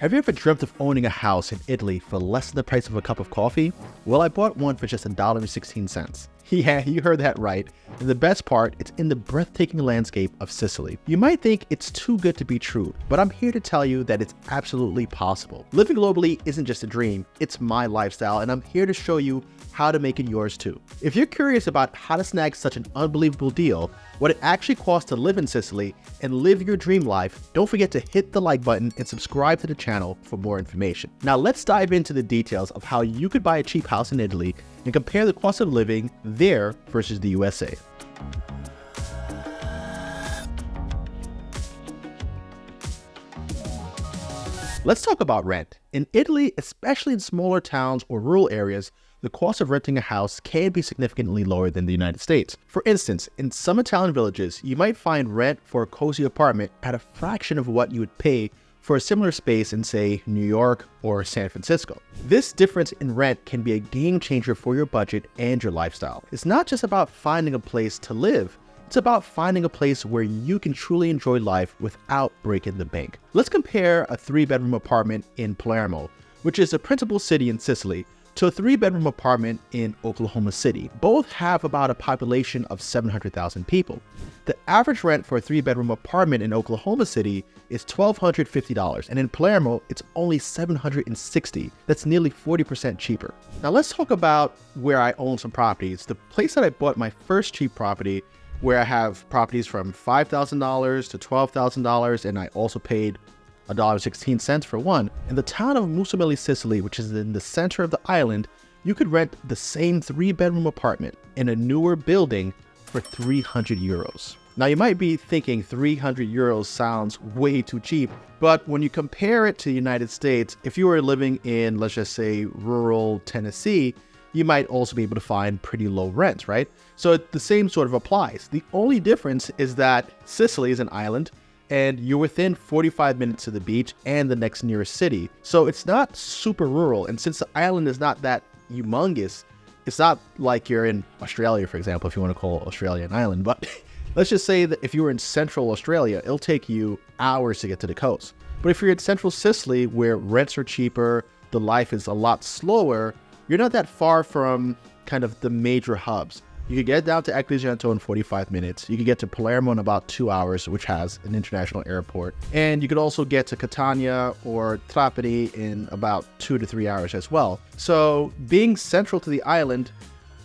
Have you ever dreamt of owning a house in Italy for less than the price of a cup of coffee? Well, I bought one for just $1.16. Yeah, you heard that right. And the best part, it's in the breathtaking landscape of Sicily. You might think it's too good to be true, but I'm here to tell you that it's absolutely possible. Living globally isn't just a dream, it's my lifestyle, and I'm here to show you how to make it yours too. If you're curious about how to snag such an unbelievable deal, what it actually costs to live in Sicily, and live your dream life, don't forget to hit the like button and subscribe to the channel for more information. Now let's dive into the details of how you could buy a cheap house in Italy and compare the cost of living there versus the USA. Let's talk about rent. In Italy, especially in smaller towns or rural areas, the cost of renting a house can be significantly lower than the United States. For instance, in some Italian villages, you might find rent for a cozy apartment at a fraction of what you would pay for a similar space in, say, New York or San Francisco. This difference in rent can be a game changer for your budget and your lifestyle. It's not just about finding a place to live, it's about finding a place where you can truly enjoy life without breaking the bank. Let's compare a 3-bedroom apartment in Palermo, which is the principal city in Sicily, to a 3-bedroom apartment in Oklahoma City. Both have about a population of 700,000 people. The average rent for a 3-bedroom apartment in Oklahoma City is $1,250, and in Palermo, it's only $760. That's nearly 40% cheaper. Now let's talk about where I own some properties. The place that I bought my first cheap property, where I have properties from $5,000 to $12,000, and I also paid $1.16 for one. In the town of Mussomeli, Sicily, which is in the center of the island, you could rent the same 3-bedroom apartment in a newer building for 300 euros. Now you might be thinking 300 euros sounds way too cheap, but when you compare it to the United States, if you were living in, let's just say, rural Tennessee, you might also be able to find pretty low rent, right? So the same sort of applies. The only difference is that Sicily is an island, and you're within 45 minutes to the beach and the next nearest city. So it's not super rural. And since the island is not that humongous, it's not like you're in Australia, for example, if you want to call Australia an island. But let's just say that if you were in central Australia, it'll take you hours to get to the coast. But if you're in central Sicily, where rents are cheaper, the life is a lot slower, you're not that far from kind of the major hubs. You could get down to Agrigento in 45 minutes. You could get to Palermo in about 2 hours, which has an international airport. And you could also get to Catania or Trapani in about 2 to 3 hours as well. So being central to the island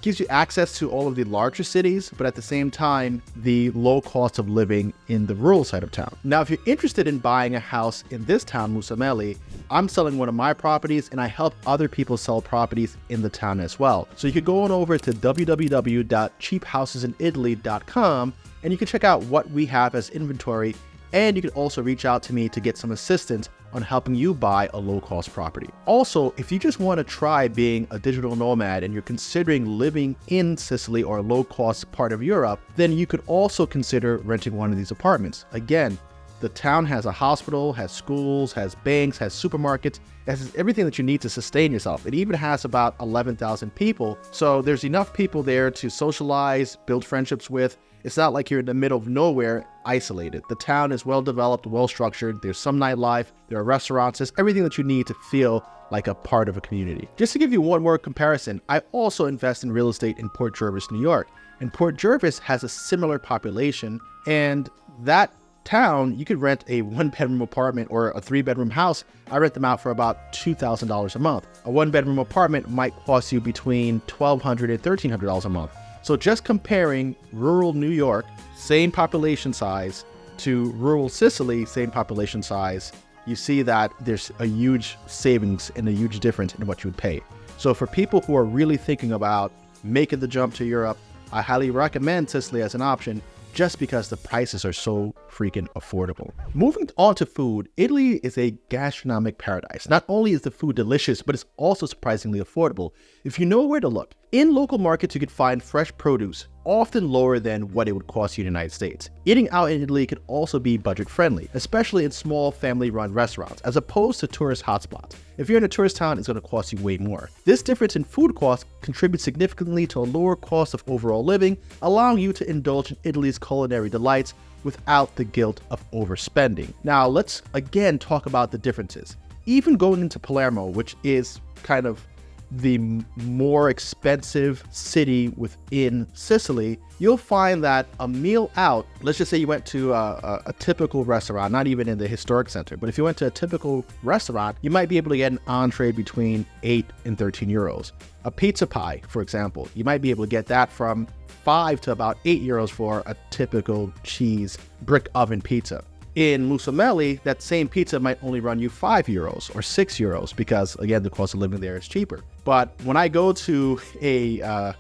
gives you access to all of the larger cities, but at the same time, the low cost of living in the rural side of town. Now, if you're interested in buying a house in this town, Mussomeli, I'm selling one of my properties and I help other people sell properties in the town as well. So you could go on over to www.cheaphousesinitaly.com and you can check out what we have as inventory, and you can also reach out to me to get some assistance on helping you buy a low-cost property. Also, if you just want to try being a digital nomad and you're considering living in Sicily or a low-cost part of Europe, then you could also consider renting one of these apartments. Again, the town has a hospital, has schools, has banks, has supermarkets, has everything that you need to sustain yourself. It even has about 11,000 people, so there's enough people there to socialize, build friendships with. It's not like you're in the middle of nowhere, isolated. The town is well developed, well structured. There's some nightlife, there are restaurants, there's everything that you need to feel like a part of a community. Just to give you one more comparison, I also invest in real estate in Port Jervis, New York. And Port Jervis has a similar population, and that town, you could rent a 1-bedroom apartment or a 3-bedroom house. I rent them out for about $2,000 a month. A 1-bedroom apartment might cost you between $1,200 and $1,300 a month. So just comparing rural New York, same population size, to rural Sicily, same population size, you see that there's a huge savings and a huge difference in what you would pay. So for people who are really thinking about making the jump to Europe, I highly recommend Sicily as an option, just because the prices are so freaking affordable. Moving on to food, Italy is a gastronomic paradise. Not only is the food delicious, but it's also surprisingly affordable if you know where to look. In local markets, you could find fresh produce, often lower than what it would cost you in the United States. Eating out in Italy can also be budget-friendly, especially in small family-run restaurants, as opposed to tourist hotspots. If you're in a tourist town, it's going to cost you way more. This difference in food costs contributes significantly to a lower cost of overall living, allowing you to indulge in Italy's culinary delights without the guilt of overspending. Now, let's again talk about the differences. even going into Palermo, which is kind of the more expensive city within Sicily, you'll find that a meal out, let's just say you went to a typical restaurant, not even in the historic center, but if you went to a typical restaurant, you might be able to get an entree between 8 and 13 euros. A pizza pie, for example, you might be able to get that from 5 to about 8 euros for a typical cheese brick oven pizza. In Mussomeli, that same pizza might only run you 5 euros or 6 euros because, again, the cost of living there is cheaper. But when I go to a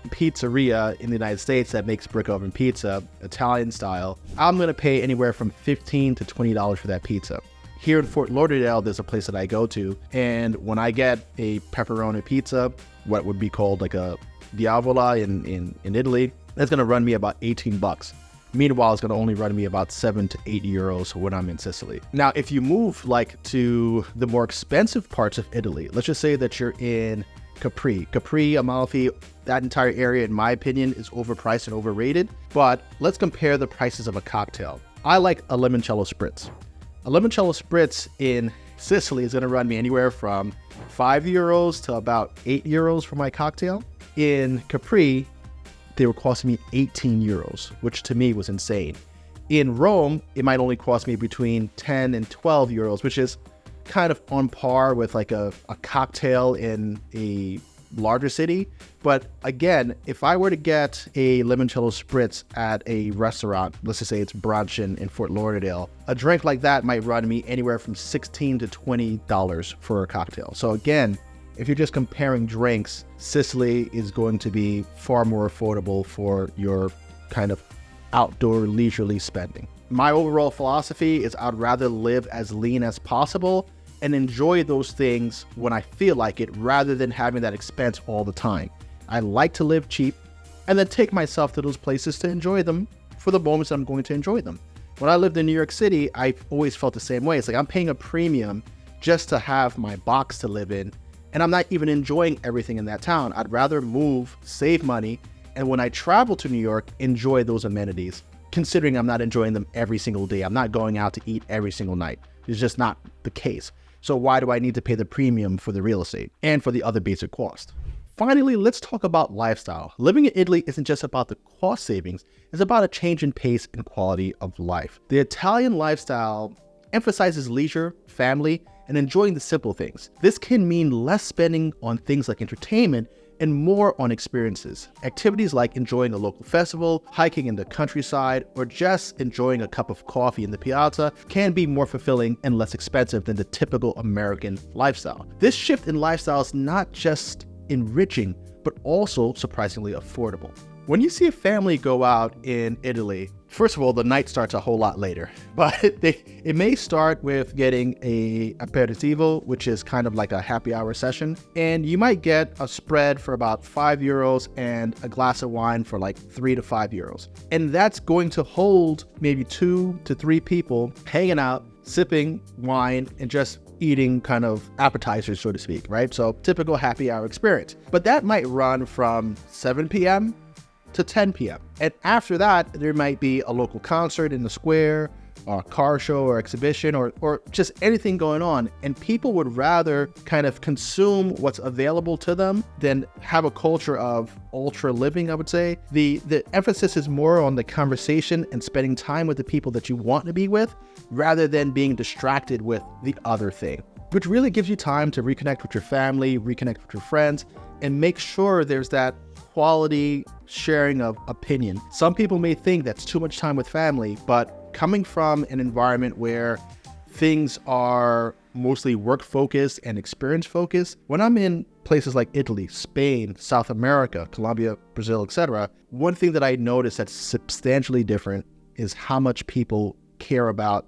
pizzeria in the United States that makes brick oven pizza, Italian style, I'm going to pay anywhere from $15 to $20 for that pizza. Here in Fort Lauderdale, there's a place that I go to, and when I get a pepperoni pizza, what would be called like a diavola in Italy, that's going to run me about 18 bucks. Meanwhile, it's going to only run me about 7 to 8 euros when I'm in Sicily. Now, if you move like to the more expensive parts of Italy, let's just say that you're in Capri, Amalfi, that entire area, in my opinion, is overpriced and overrated. But let's compare the prices of a cocktail. I like a limoncello spritz. A limoncello spritz in Sicily is going to run me anywhere from 5 euros to about 8 euros for my cocktail. In Capri, they were costing me 18 euros, which to me was insane. In Rome, it might only cost me between 10 and 12 euros, which is kind of on par with like a cocktail in a larger city. But again, if I were to get a limoncello spritz at a restaurant, let's just say it's brunch in Fort Lauderdale, a drink like that might run me anywhere from $16 to $20 for a cocktail. So again, if you're just comparing drinks, Sicily is going to be far more affordable for your kind of outdoor leisurely spending. My overall philosophy is I'd rather live as lean as possible and enjoy those things when I feel like it rather than having that expense all the time. I like to live cheap and then take myself to those places to enjoy them for the moments I'm going to enjoy them. When I lived in New York City, I always felt the same way. It's like I'm paying a premium just to have my box to live in, and I'm not even enjoying everything in that town. I'd rather move, save money, and when I travel to New York, enjoy those amenities, considering I'm not enjoying them every single day. I'm not going out to eat every single night. It's just not the case. So why do I need to pay the premium for the real estate and for the other basic cost? Finally, let's talk about lifestyle. Living in Italy isn't just about the cost savings, it's about a change in pace and quality of life. The Italian lifestyle emphasizes leisure, family, and enjoying the simple things. This can mean less spending on things like entertainment and more on experiences. Activities like enjoying a local festival, hiking in the countryside, or just enjoying a cup of coffee in the piazza can be more fulfilling and less expensive than the typical American lifestyle. This shift in lifestyle is not just enriching, but also surprisingly affordable. When you see a family go out in Italy, first of all, the night starts a whole lot later, but it may start with getting a aperitivo, which is kind of like a happy hour session. And you might get a spread for about 5 euros and a glass of wine for like 3 to 5 euros. And that's going to hold maybe 2 to 3 people hanging out, sipping wine, and just eating kind of appetizers, so to speak, right? So typical happy hour experience. But that might run from 7 p.m. to 10 p.m. And after that, there might be a local concert in the square, or a car show or exhibition, or just anything going on. And people would rather kind of consume what's available to them than have a culture of ultra living, I would say. The emphasis is more on the conversation and spending time with the people that you want to be with, rather than being distracted with the other thing, which really gives you time to reconnect with your family, reconnect with your friends, and make sure there's that quality sharing of opinion. Some people may think that's too much time with family, but coming from an environment where things are mostly work focused and experience focused, when I'm in places like Italy, Spain, South America, Colombia, Brazil, etc., one thing that I notice that's substantially different is how much people care about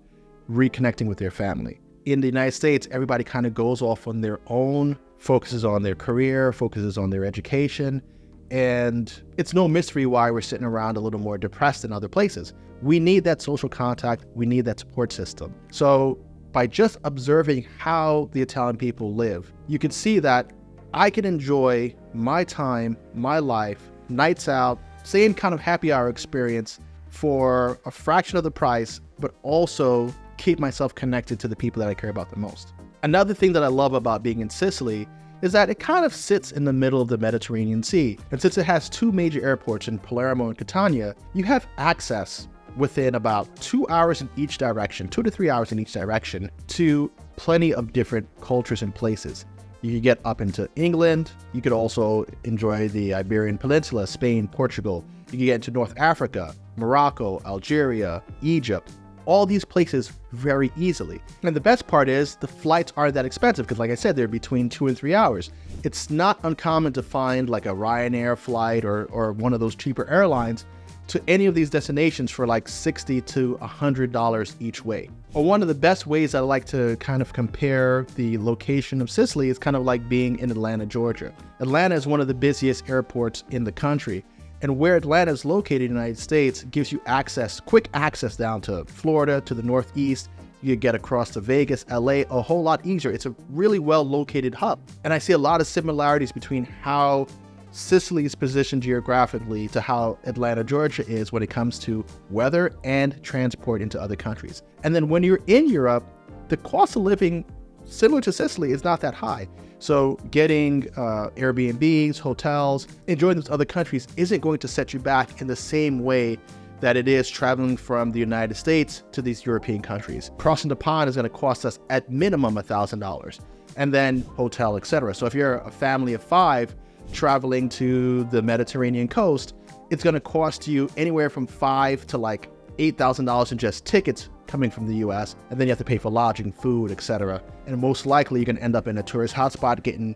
reconnecting with their family. In the United States, everybody kind of goes off on their own, focuses on their career, focuses on their education, and it's no mystery why we're sitting around a little more depressed than other places. We need that social contact. We need that support system. So by just observing how the Italian people live, you can see that I can enjoy my time, my life, nights out, same kind of happy hour experience for a fraction of the price, but also keep myself connected to the people that I care about the most. Another thing that I love about being in Sicily is that it kind of sits in the middle of the Mediterranean Sea. And since it has two major airports in Palermo and Catania, you have access within about 2 hours in each direction, 2 to 3 hours in each direction, to plenty of different cultures and places. You could get up into England. You could also enjoy the Iberian Peninsula, Spain, Portugal. You could get into North Africa, Morocco, Algeria, Egypt, all these places very easily. And the best part is the flights aren't that expensive because, like I said, they're between 2 and 3 hours. It's not uncommon to find like a Ryanair flight or one of those cheaper airlines to any of these destinations for like $60 to $100 each way. Or one of the best ways I like to kind of compare the location of Sicily is kind of like being in Atlanta, Georgia. Atlanta is one of the busiest airports in the country. And where Atlanta is located in the United States gives you access, quick access down to Florida, to the Northeast. You get across to Vegas, LA, a whole lot easier. It's a really well located hub. And I see a lot of similarities between how Sicily is positioned geographically to how Atlanta, Georgia is when it comes to weather and transport into other countries. And then when you're in Europe, the cost of living, similar to Sicily, is not that high. So getting Airbnbs, hotels, enjoying those other countries isn't going to set you back in the same way that it is traveling from the United States to these European countries. Crossing the pond is going to cost us at minimum $1,000, and then hotel, etc. So if you're a family of 5 traveling to the Mediterranean coast, it's going to cost you anywhere from $5,000 to like $8,000 in just tickets coming from the US, and then you have to pay for lodging, food, etc. And most likely you're going to end up in a tourist hotspot getting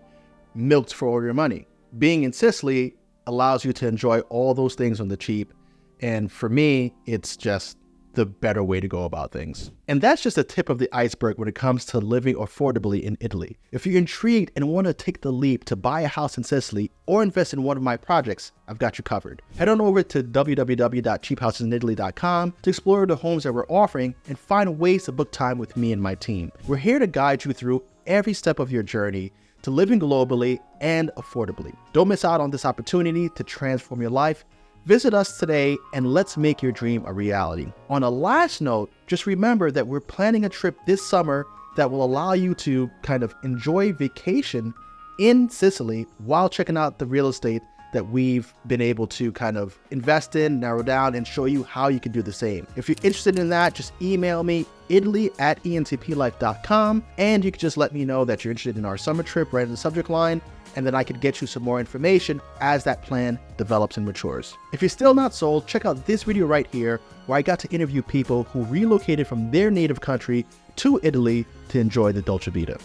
milked for all your money. Being in Sicily allows you to enjoy all those things on the cheap, and for me, it's just the better way to go about things. And that's just a tip of the iceberg when it comes to living affordably in Italy. If you're intrigued and want to take the leap to buy a house in Sicily or invest in one of my projects, I've got you covered. Head on over to www.cheaphousesinitaly.com to explore the homes that we're offering and find ways to book time with me and my team. We're here to guide you through every step of your journey to living globally and affordably. Don't miss out on this opportunity to transform your life. Visit us today and let's make your dream a reality. On a last note, just remember that we're planning a trip this summer that will allow you to kind of enjoy vacation in Sicily while checking out the real estate that we've been able to kind of invest in, narrow down, and show you how you can do the same. If you're interested in that, just email me, italy@entplife.com, and you can just let me know that you're interested in our summer trip right in the subject line, and then I could get you some more information as that plan develops and matures. If you're still not sold, check out this video right here where I got to interview people who relocated from their native country to Italy to enjoy the Dolce Vita.